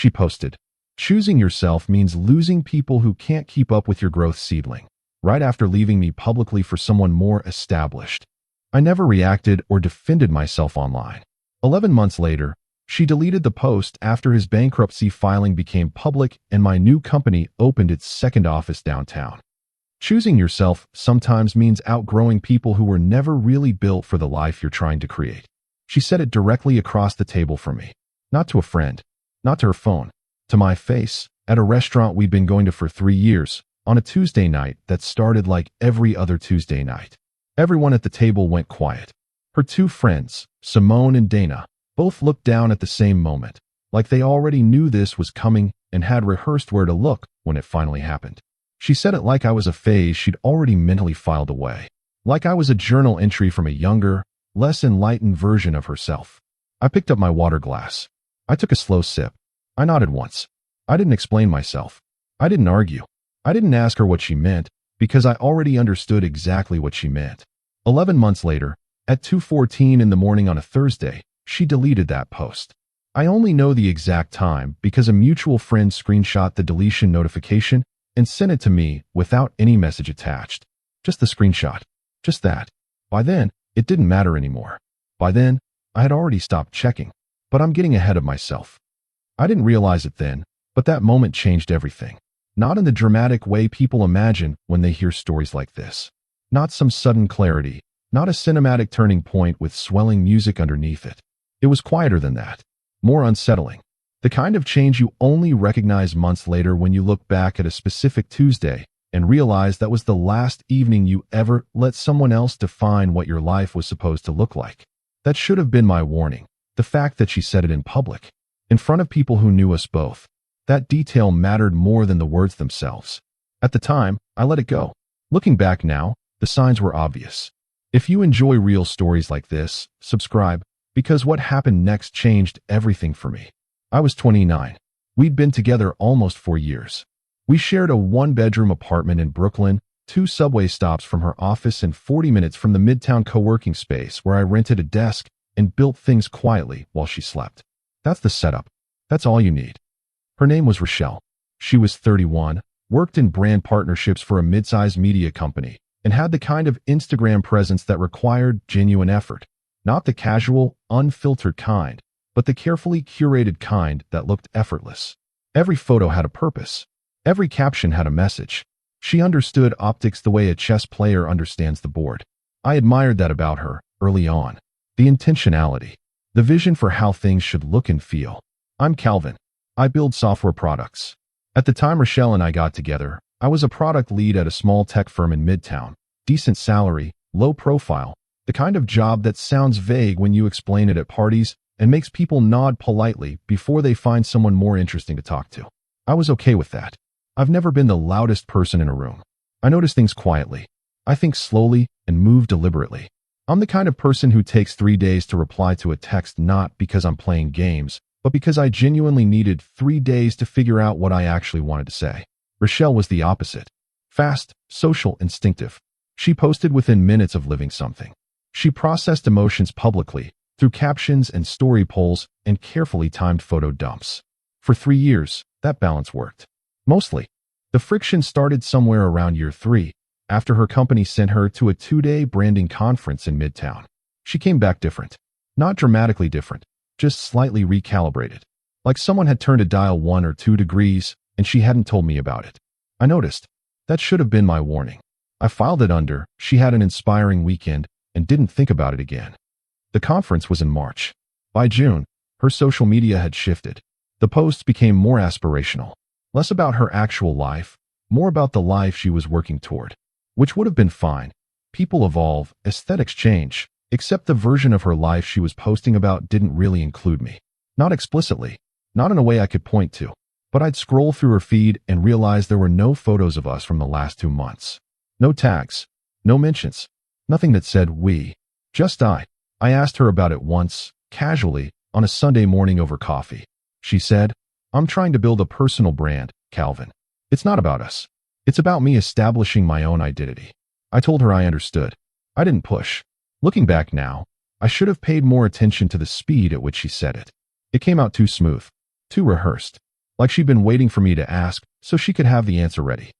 She posted, "Choosing yourself means losing people who can't keep up with your growth, Sibling," right after leaving me publicly for someone more established. I never reacted or defended myself online. 11 months later, she deleted the post after his bankruptcy filing became public and my new company opened its second office downtown. Choosing yourself sometimes means outgrowing people who were never really built for the life you're trying to create. She said it directly across the table from me. Not to a friend, not to her phone, to my face, at a restaurant we'd been going to for 3 years, on a Tuesday night that started like every other Tuesday night. Everyone at the table went quiet. Her two friends, Simone and Dana, both looked down at the same moment, like they already knew this was coming and had rehearsed where to look when it finally happened. She said it like I was a phase she'd already mentally filed away, like I was a journal entry from a younger, less enlightened version of herself. I picked up my water glass. I took a slow sip. I nodded once. I didn't explain myself. I didn't argue. I didn't ask her what she meant, because I already understood exactly what she meant. 11 months later, at 2:14 in the morning on a Thursday, she deleted that post. I only know the exact time because a mutual friend screenshot the deletion notification and sent it to me without any message attached. Just the screenshot. Just that. By then, it didn't matter anymore. By then, I had already stopped checking. But I'm getting ahead of myself. I didn't realize it then, but that moment changed everything. Not in the dramatic way people imagine when they hear stories like this. Not some sudden clarity, not a cinematic turning point with swelling music underneath it. It was quieter than that, more unsettling. The kind of change you only recognize months later when you look back at a specific Tuesday and realize that was the last evening you ever let someone else define what your life was supposed to look like. That should have been my warning. The fact that she said it in public, in front of people who knew us both. That detail mattered more than the words themselves. At the time, I let it go. Looking back now, the signs were obvious. If you enjoy real stories like this, subscribe, because what happened next changed everything for me. I was 29. We'd been together almost 4 years. We shared a 1-bedroom apartment in Brooklyn, 2 subway stops from her office and 40 minutes from the Midtown co-working space where I rented a desk and built things quietly while she slept. That's the setup. That's all you need. Her name was Rochelle. She was 31, worked in brand partnerships for a mid-sized media company, and had the kind of Instagram presence that required genuine effort. Not the casual, unfiltered kind, but the carefully curated kind that looked effortless. Every photo had a purpose. Every caption had a message. She understood optics the way a chess player understands the board. I admired that about her early on. The intentionality. The vision for how things should look and feel. I'm Calvin. I build software products. At the time Rochelle and I got together, I was a product lead at a small tech firm in Midtown. Decent salary, low profile, the kind of job that sounds vague when you explain it at parties and makes people nod politely before they find someone more interesting to talk to. I was okay with that. I've never been the loudest person in a room. I notice things quietly. I think slowly and move deliberately. I'm the kind of person who takes 3 days to reply to a text not because I'm playing games, but because I genuinely needed 3 days to figure out what I actually wanted to say. Rochelle was the opposite. Fast, social, instinctive. She posted within minutes of living something. She processed emotions publicly, through captions and story polls and carefully timed photo dumps. For 3 years, that balance worked. Mostly. The friction started somewhere around year 3, after her company sent her to a 2-day branding conference in Midtown. She came back different. Not dramatically different, just slightly recalibrated. Like someone had turned a dial 1 or 2 degrees, and she hadn't told me about it. I noticed. That should have been my warning. I filed it under, she had an inspiring weekend, and didn't think about it again. The conference was in March. By June, her social media had shifted. The posts became more aspirational. Less about her actual life, more about the life she was working toward. Which would have been fine. People evolve, aesthetics change, except the version of her life she was posting about didn't really include me. Not explicitly, not in a way I could point to. But I'd scroll through her feed and realize there were no photos of us from the last 2 months. No tags, no mentions, nothing that said we. Just I. I asked her about it once, casually, on a Sunday morning over coffee. She said, "I'm trying to build a personal brand, Calvin. It's not about us. It's about me establishing my own identity." I told her I understood. I didn't push. Looking back now, I should have paid more attention to the speed at which she said it. It came out too smooth, too rehearsed. like she'd been waiting for me to ask so she could have the answer ready.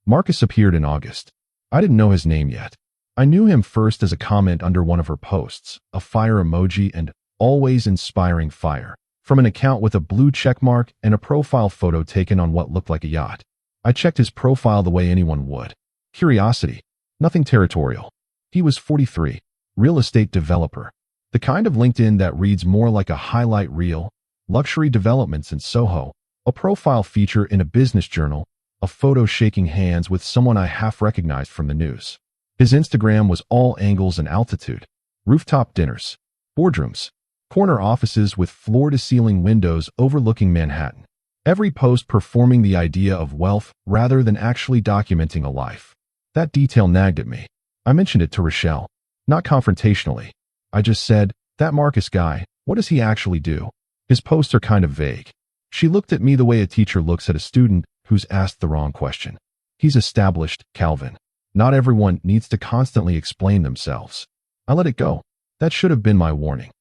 Marcus appeared in August. I didn't know his name yet. I knew him first as a comment under one of her posts, a fire emoji and always inspiring fire, from an account with a blue checkmark and a profile photo taken on what looked like a yacht. I checked his profile the way anyone would. Curiosity. Nothing territorial. He was 43, real estate developer. The kind of LinkedIn that reads more like a highlight reel, luxury developments in Soho, a profile feature in a business journal, a photo shaking hands with someone I half recognized from the news. His Instagram was all angles and altitude. Rooftop dinners, boardrooms, corner offices with floor-to-ceiling windows overlooking Manhattan. Every post performing the idea of wealth rather than actually documenting a life. That detail nagged at me. I mentioned it to Rochelle, not confrontationally. I just said, that Marcus guy, what does he actually do? His posts are kind of vague. She looked at me the way a teacher looks at a student who's asked the wrong question. He's established, Calvin. Not everyone needs to constantly explain themselves. I let it go. That should have been my warning.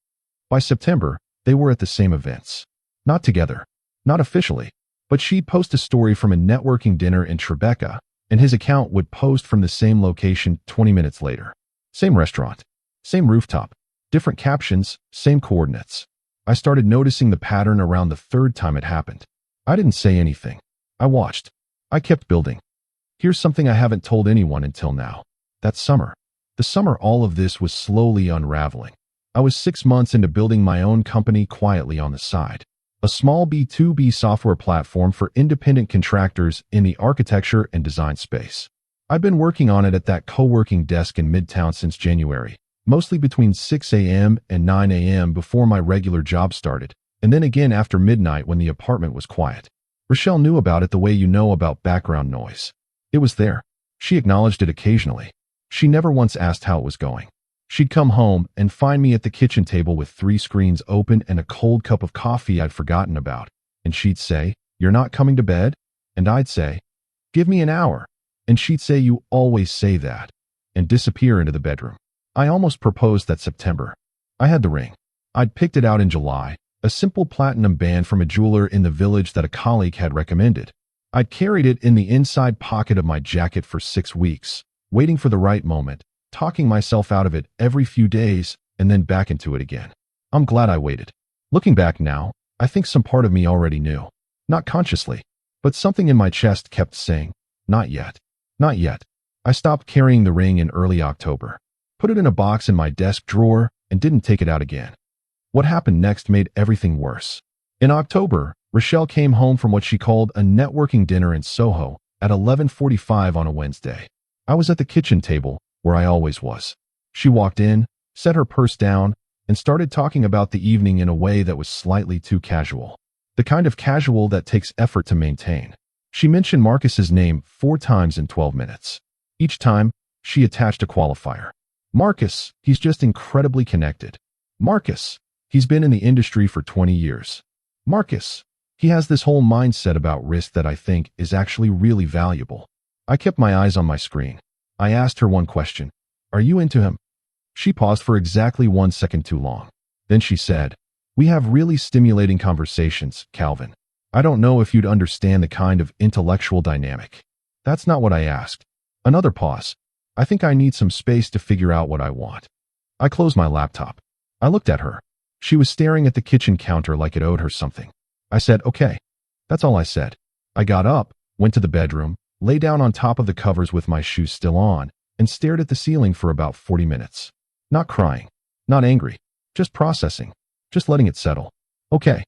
By September, they were at the same events. Not together. Not officially. But she'd post a story from a networking dinner in Tribeca, and his account would post from the same location 20 minutes later. Same restaurant. Same rooftop. Different captions, same coordinates. I started noticing the pattern around the third time it happened. I didn't say anything. I watched. I kept building. Here's something I haven't told anyone until now. That summer. The summer all of this was slowly unraveling. I was 6 months into building my own company quietly on the side. A small B2B software platform for independent contractors in the architecture and design space. I'd been working on it at that co-working desk in Midtown since January, mostly between 6 a.m. and 9 a.m. before my regular job started, and then again after midnight when the apartment was quiet. Rochelle knew about it the way you know about background noise. It was there. She acknowledged it occasionally. She never once asked how it was going. She'd come home and find me at the kitchen table with 3 screens open and a cold cup of coffee I'd forgotten about, and she'd say, "You're not coming to bed?" And I'd say, "Give me an hour." And she'd say, "You always say that," and disappear into the bedroom. I almost proposed that September. I had the ring. I'd picked it out in July, a simple platinum band from a jeweler in the village that a colleague had recommended. I'd carried it in the inside pocket of my jacket for 6 weeks, waiting for the right moment, talking myself out of it every few days and then back into it again. I'm glad I waited. Looking back now, I think some part of me already knew. Not consciously, but something in my chest kept saying, not yet. Not yet. I stopped carrying the ring in early October, put it in a box in my desk drawer, and didn't take it out again. What happened next made everything worse. In October, Rochelle came home from what she called a networking dinner in Soho at 11:45 on a Wednesday. I was at the kitchen table, where I always was. She walked in, set her purse down, and started talking about the evening in a way that was slightly too casual. The kind of casual that takes effort to maintain. She mentioned Marcus's name 4 times in 12 minutes. Each time, she attached a qualifier. Marcus, he's just incredibly connected. Marcus, he's been in the industry for 20 years. Marcus, he has this whole mindset about risk that I think is actually really valuable. I kept my eyes on my screen. I asked her one question. Are you into him? She paused for exactly 1 second too long. Then she said, "We have really stimulating conversations, Calvin. I don't know if you'd understand the kind of intellectual dynamic." That's not what I asked. Another pause. I think I need some space to figure out what I want. I closed my laptop. I looked at her. She was staring at the kitchen counter like it owed her something. I said, "Okay." That's all I said. I got up, went to the bedroom, lay down on top of the covers with my shoes still on, and stared at the ceiling for about 40 minutes. Not crying. Not angry. Just processing. Just letting it settle. Okay.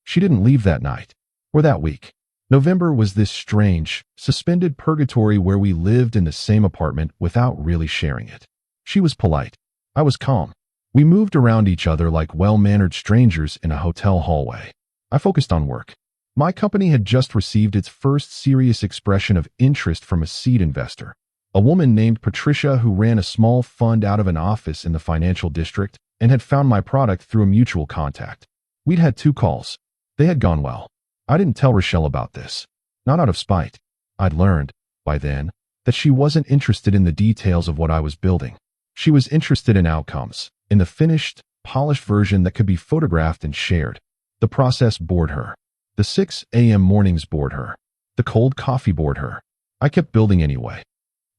She didn't leave that night. Or that week. November was this strange, suspended purgatory where we lived in the same apartment without really sharing it. She was polite. I was calm. We moved around each other like well-mannered strangers in a hotel hallway. I focused on work. My company had just received its first serious expression of interest from a seed investor, a woman named Patricia who ran a small fund out of an office in the financial district and had found my product through a mutual contact. We'd had 2 calls. They had gone well. I didn't tell Rochelle about this. Not out of spite. I'd learned, by then, that she wasn't interested in the details of what I was building. She was interested in outcomes, in the finished, polished version that could be photographed and shared. The process bored her. The 6 a.m. mornings bored her. The cold coffee bored her. I kept building anyway.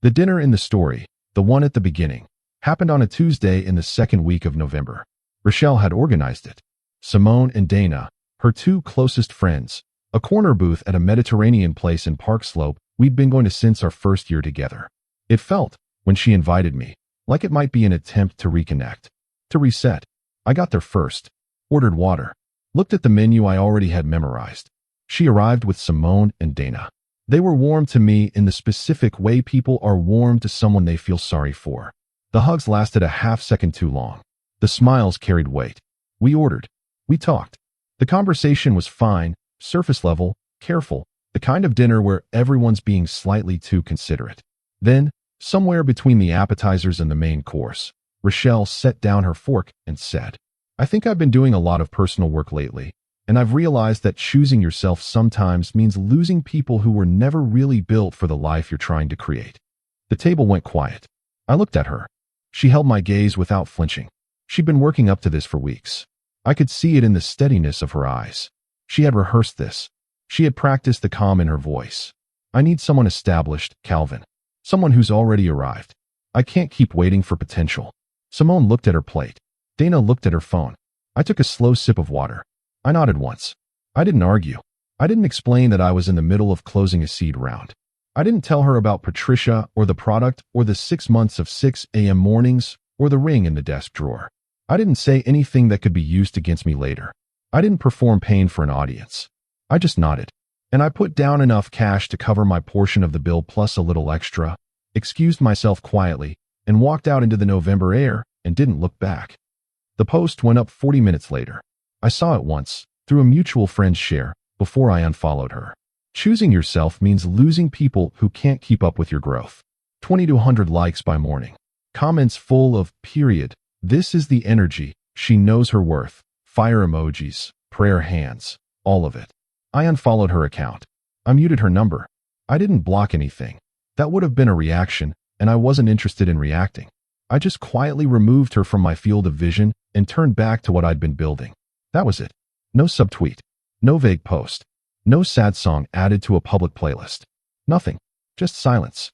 The dinner in the story, the one at the beginning, happened on a Tuesday in the second week of November. Rochelle had organized it. Simone and Dana, her two closest friends, a corner booth at a Mediterranean place in Park Slope we'd been going to since our first year together. It felt, when she invited me, like it might be an attempt to reconnect, to reset. I got there first, ordered water, looked at the menu I already had memorized. She arrived with Simone and Dana. They were warm to me in the specific way people are warm to someone they feel sorry for. The hugs lasted a half-second too long. The smiles carried weight. We ordered. We talked. The conversation was fine, surface level, careful, the kind of dinner where everyone's being slightly too considerate. Then, somewhere between the appetizers and the main course, Rochelle set down her fork and said, "I think I've been doing a lot of personal work lately, and I've realized that choosing yourself sometimes means losing people who were never really built for the life you're trying to create." The table went quiet. I looked at her. She held my gaze without flinching. She'd been working up to this for weeks. I could see it in the steadiness of her eyes. She had rehearsed this. She had practiced the calm in her voice. "I need someone established, Calvin. Someone who's already arrived. I can't keep waiting for potential." Simone looked at her plate. Dana looked at her phone. I took a slow sip of water. I nodded once. I didn't argue. I didn't explain that I was in the middle of closing a seed round. I didn't tell her about Patricia or the product or the 6 months of 6 a.m. mornings or the ring in the desk drawer. I didn't say anything that could be used against me later. I didn't perform pain for an audience. I just nodded. And I put down enough cash to cover my portion of the bill plus a little extra, excused myself quietly, and walked out into the November air and didn't look back. The post went up 40 minutes later. I saw it once, through a mutual friend's share, before I unfollowed her. Choosing yourself means losing people who can't keep up with your growth. 20 to 100 likes by morning. Comments full of, period. This is the energy. She knows her worth. Fire emojis, prayer hands, all of it. I unfollowed her account. I muted her number. I didn't block anything. That would have been a reaction, and I wasn't interested in reacting. I just quietly removed her from my field of vision and turned back to what I'd been building. That was it. No subtweet. No vague post. No sad song added to a public playlist. Nothing. Just silence.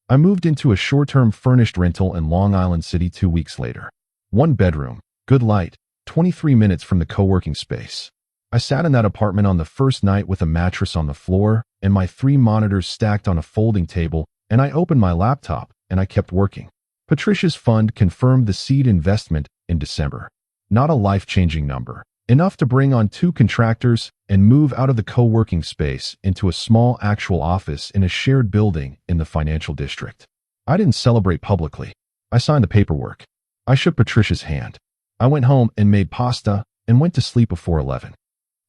I moved into a short-term furnished rental in Long Island City 2 weeks later. 1 bedroom, good light, 23 minutes from the co-working space. I sat in that apartment on the first night with a mattress on the floor and my 3 monitors stacked on a folding table, and I opened my laptop and I kept working. Patricia's fund confirmed the seed investment in December. Not a life-changing number. Enough to bring on 2 contractors and move out of the co-working space into a small actual office in a shared building in the financial district. I didn't celebrate publicly. I signed the paperwork. I shook Patricia's hand. I went home and made pasta and went to sleep before 11.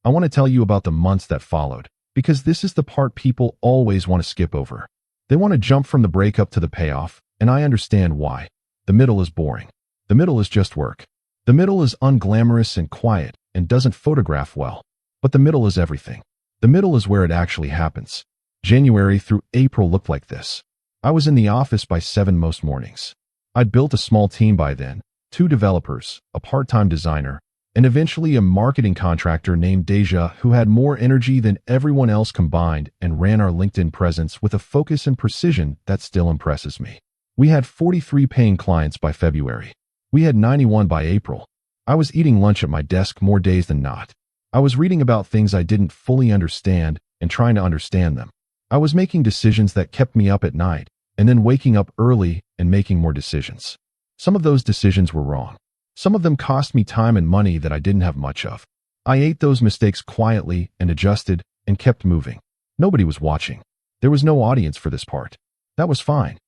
I want to tell you about the months that followed, because this is the part people always want to skip over. They want to jump from the breakup to the payoff, and I understand why. The middle is boring. The middle is just work. The middle is unglamorous and quiet and doesn't photograph well. But the middle is everything. The middle is where it actually happens. January through April looked like this. I was in the office by 7 most mornings. I'd built a small team by then, 2 developers, a part-time designer, and eventually a marketing contractor named Deja who had more energy than everyone else combined and ran our LinkedIn presence with a focus and precision that still impresses me. We had 43 paying clients by February. We had 91 by April. I was eating lunch at my desk more days than not. I was reading about things I didn't fully understand and trying to understand them. I was making decisions that kept me up at night and then waking up early and making more decisions. Some of those decisions were wrong. Some of them cost me time and money that I didn't have much of. I ate those mistakes quietly and adjusted and kept moving. Nobody was watching. There was no audience for this part. That was fine.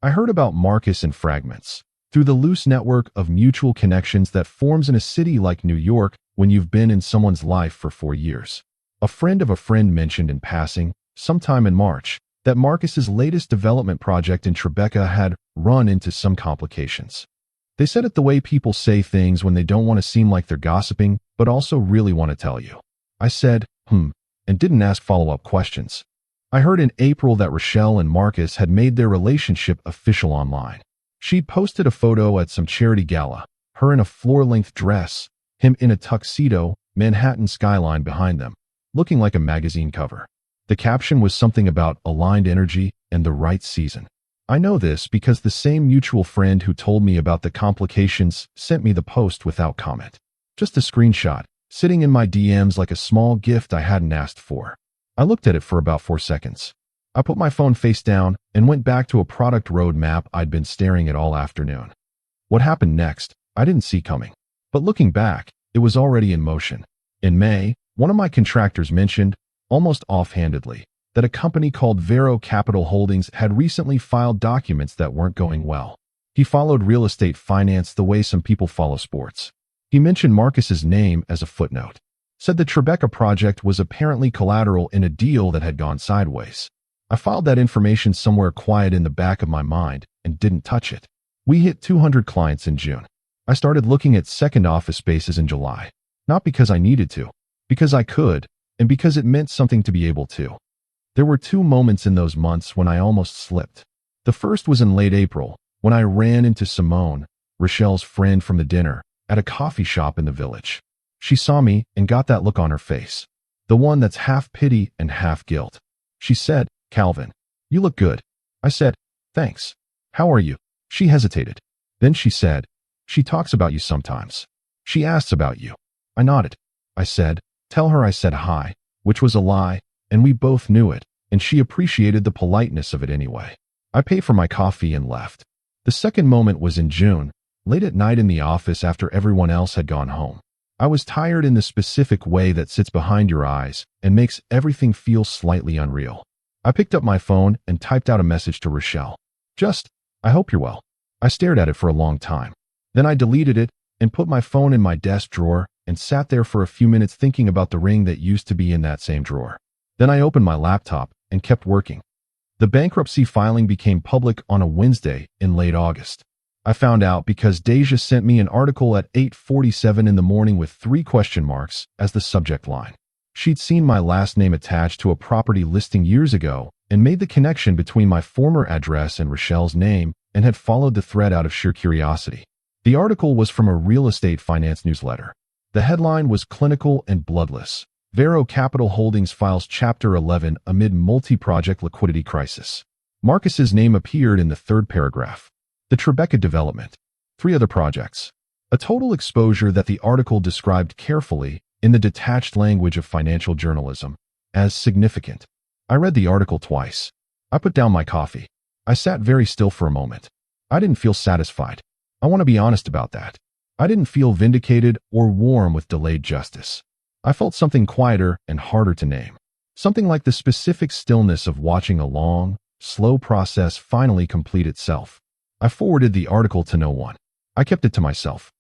I heard about Marcus in fragments, through the loose network of mutual connections that forms in a city like New York when you've been in someone's life for 4 years. A friend of a friend mentioned in passing, sometime in March, that Marcus's latest development project in Tribeca had run into some complications. They said it the way people say things when they don't want to seem like they're gossiping, but also really want to tell you. I said, and didn't ask follow-up questions. I heard in April that Rochelle and Marcus had made their relationship official online. She'd posted a photo at some charity gala, her in a floor-length dress, him in a tuxedo, Manhattan skyline behind them. looking like a magazine cover. The caption was something about aligned energy and the right season. I know this because the same mutual friend who told me about the complications sent me the post without comment. Just a screenshot, sitting in my DMs like a small gift I hadn't asked for. I looked at it for about 4 seconds. I put my phone face down and went back to a product roadmap I'd been staring at all afternoon. What happened next, I didn't see coming. But looking back, it was already in motion. In May, one of my contractors mentioned, almost offhandedly, that a company called Vero Capital Holdings had recently filed documents that weren't going well. He followed real estate finance the way some people follow sports. He mentioned Marcus's name as a footnote. Said the Tribeca project was apparently collateral in a deal that had gone sideways. I filed that information somewhere quiet in the back of my mind and didn't touch it. We hit 200 clients in June. I started looking at second office spaces in July. Not because I needed to, because I could, and because it meant something to be able to. There were 2 moments in those months when I almost slipped. The first was in late April, when I ran into Simone, Rochelle's friend from the dinner, at a coffee shop in the village. She saw me and got that look on her face. The one that's half pity and half guilt. She said, "Calvin, you look good." I said, "Thanks. How are you?" She hesitated. Then she said, "She talks about you sometimes. She asks about you." I nodded. I said, "Tell her I said hi," which was a lie, and we both knew it, and she appreciated the politeness of it anyway. I paid for my coffee and left. The second moment was in June, late at night in the office after everyone else had gone home. I was tired in the specific way that sits behind your eyes and makes everything feel slightly unreal. I picked up my phone and typed out a message to Rochelle. Just, "I hope you're well." I stared at it for a long time. Then I deleted it and put my phone in my desk drawer and sat there for a few minutes thinking about the ring that used to be in that same drawer. Then I opened my laptop and kept working. The bankruptcy filing became public on a Wednesday in late August. I found out because Deja sent me an article at 8:47 in the morning with 3 question marks as the subject line. She'd seen my last name attached to a property listing years ago and made the connection between my former address and Rochelle's name and had followed the thread out of sheer curiosity. The article was from a real estate finance newsletter. The headline was clinical and bloodless. Vero Capital Holdings files Chapter 11 amid multi-project liquidity crisis. Marcus's name appeared in the 3rd paragraph. The Tribeca development. 3 other projects. A total exposure that the article described carefully in the detached language of financial journalism as significant. I read the article twice. I put down my coffee. I sat very still for a moment. I didn't feel satisfied. I want to be honest about that. I didn't feel vindicated or warm with delayed justice. I felt something quieter and harder to name. Something like the specific stillness of watching a long, slow process finally complete itself. I forwarded the article to no one. I kept it to myself.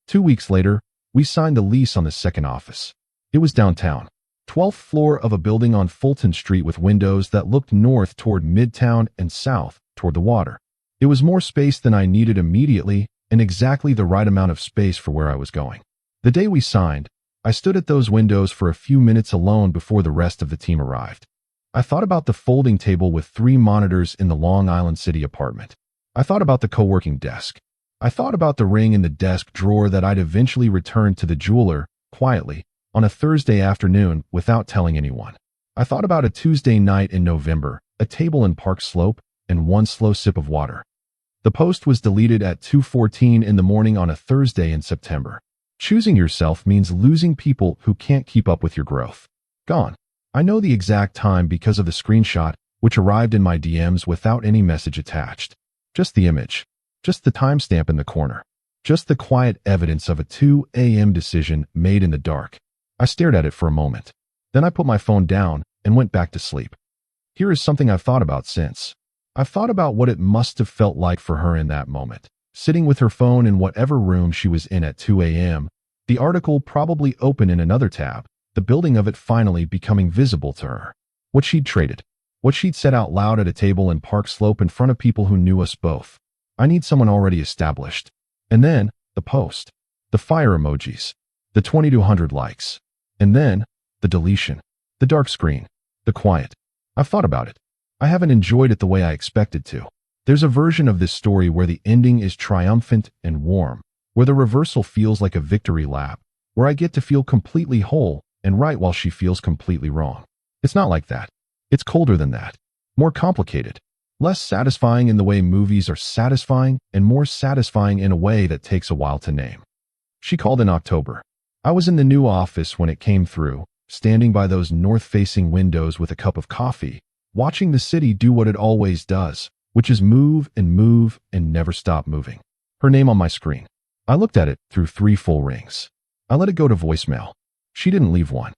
2 weeks later, we signed the lease on the second office. It was downtown, 12th floor of a building on Fulton Street with windows that looked north toward Midtown and south toward the water. It was more space than I needed immediately and exactly the right amount of space for where I was going. The day we signed, I stood at those windows for a few minutes alone before the rest of the team arrived. I thought about the folding table with 3 monitors in the Long Island City apartment. I thought about the co-working desk. I thought about the ring in the desk drawer that I'd eventually returned to the jeweler, quietly, on a Thursday afternoon without telling anyone. I thought about a Tuesday night in November, a table in Park Slope, and 1 slow sip of water. The post was deleted at 2:14 in the morning on a Thursday in September. Choosing yourself means losing people who can't keep up with your growth. Gone. I know the exact time because of the screenshot, which arrived in my DMs without any message attached. Just the image. Just the timestamp in the corner. Just the quiet evidence of a 2 a.m. decision made in the dark. I stared at it for a moment. Then I put my phone down and went back to sleep. Here is something I've thought about since. I've thought about what it must have felt like for her in that moment, sitting with her phone in whatever room she was in at 2 a.m., the article probably open in another tab, the building of it finally becoming visible to her. What she'd traded. What she'd said out loud at a table in Park Slope in front of people who knew us both. I need someone already established. And then, the post. The fire emojis. The 2,200 likes. And then, the deletion. The dark screen. The quiet. I've thought about it. I haven't enjoyed it the way I expected to. There's a version of this story where the ending is triumphant and warm, where the reversal feels like a victory lap, where I get to feel completely whole and right while she feels completely wrong. It's not like that. It's colder than that. More complicated. Less satisfying in the way movies are satisfying, and more satisfying in a way that takes a while to name. She called in October. I was in the new office when it came through, standing by those north-facing windows with a cup of coffee, watching the city do what it always does, which is move and never stop moving. Her name on my screen. I looked at it through 3 full rings. I let it go to voicemail. She didn't leave one.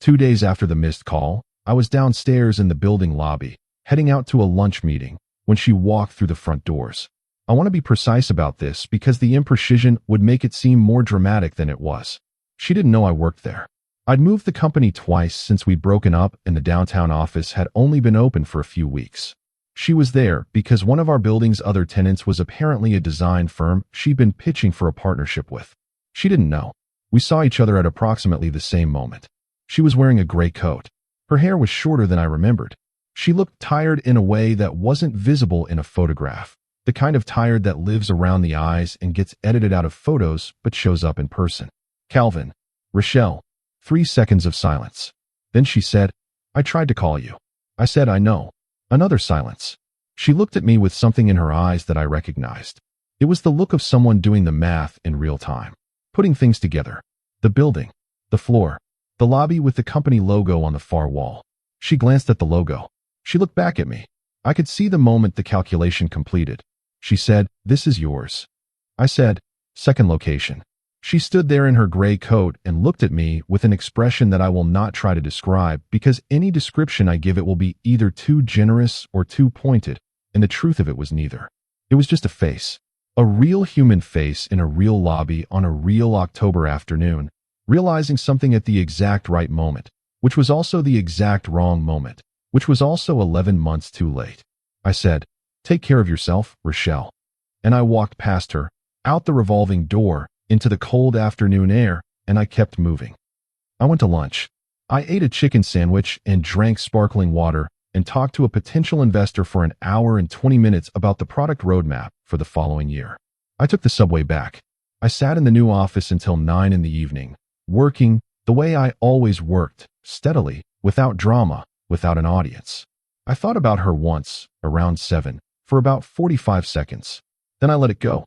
2 days after the missed call, I was downstairs in the building lobby, heading out to a lunch meeting, when she walked through the front doors. I want to be precise about this because the imprecision would make it seem more dramatic than it was. She didn't know I worked there. I'd moved the company twice since we'd broken up, and the downtown office had only been open for a few weeks. She was there because one of our building's other tenants was apparently a design firm she'd been pitching for a partnership with. She didn't know. We saw each other at approximately the same moment. She was wearing a gray coat. Her hair was shorter than I remembered. She looked tired in a way that wasn't visible in a photograph. The kind of tired that lives around the eyes and gets edited out of photos but shows up in person. Calvin. Rochelle. 3 seconds of silence. Then she said, "I tried to call you." I said, "I know." Another silence. She looked at me with something in her eyes that I recognized. It was the look of someone doing the math in real time, putting things together. The building, the floor, the lobby with the company logo on the far wall. She glanced at the logo. She looked back at me. I could see the moment the calculation completed. She said, "This is yours." I said, "Second location." She stood there in her gray coat and looked at me with an expression that I will not try to describe because any description I give it will be either too generous or too pointed, and the truth of it was neither. It was just a face. A real human face in a real lobby on a real October afternoon, realizing something at the exact right moment, which was also the exact wrong moment, which was also 11 months too late. I said, "Take care of yourself, Rochelle." And I walked past her, out the revolving door, into the cold afternoon air, and I kept moving. I went to lunch. I ate a chicken sandwich and drank sparkling water and talked to a potential investor for an hour and 20 minutes about the product roadmap for the following year. I took the subway back. I sat in the new office until 9 in the evening, working the way I always worked, steadily, without drama, without an audience. I thought about her once, around 7, for about 45 seconds. Then I let it go.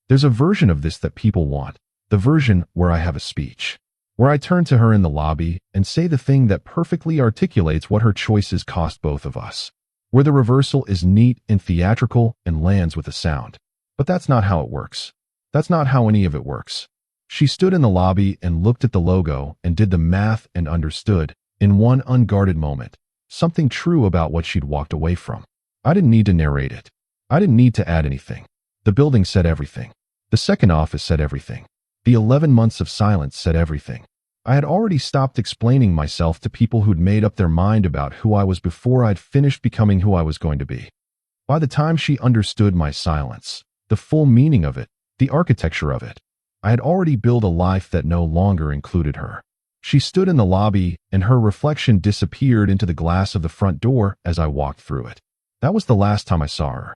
There's a version of this that people want, the version where I have a speech, where I turn to her in the lobby and say the thing that perfectly articulates what her choices cost both of us, where the reversal is neat and theatrical and lands with a sound. But that's not how it works. That's not how any of it works. She stood in the lobby and looked at the logo and did the math and understood, in one unguarded moment, something true about what she'd walked away from. I didn't need to narrate it. I didn't need to add anything. The building said everything. The second office said everything. The 11 months of silence said everything. I had already stopped explaining myself to people who'd made up their mind about who I was before I'd finished becoming who I was going to be. By the time she understood my silence, the full meaning of it, the architecture of it, I had already built a life that no longer included her. She stood in the lobby, and her reflection disappeared into the glass of the front door as I walked through it. That was the last time I saw her.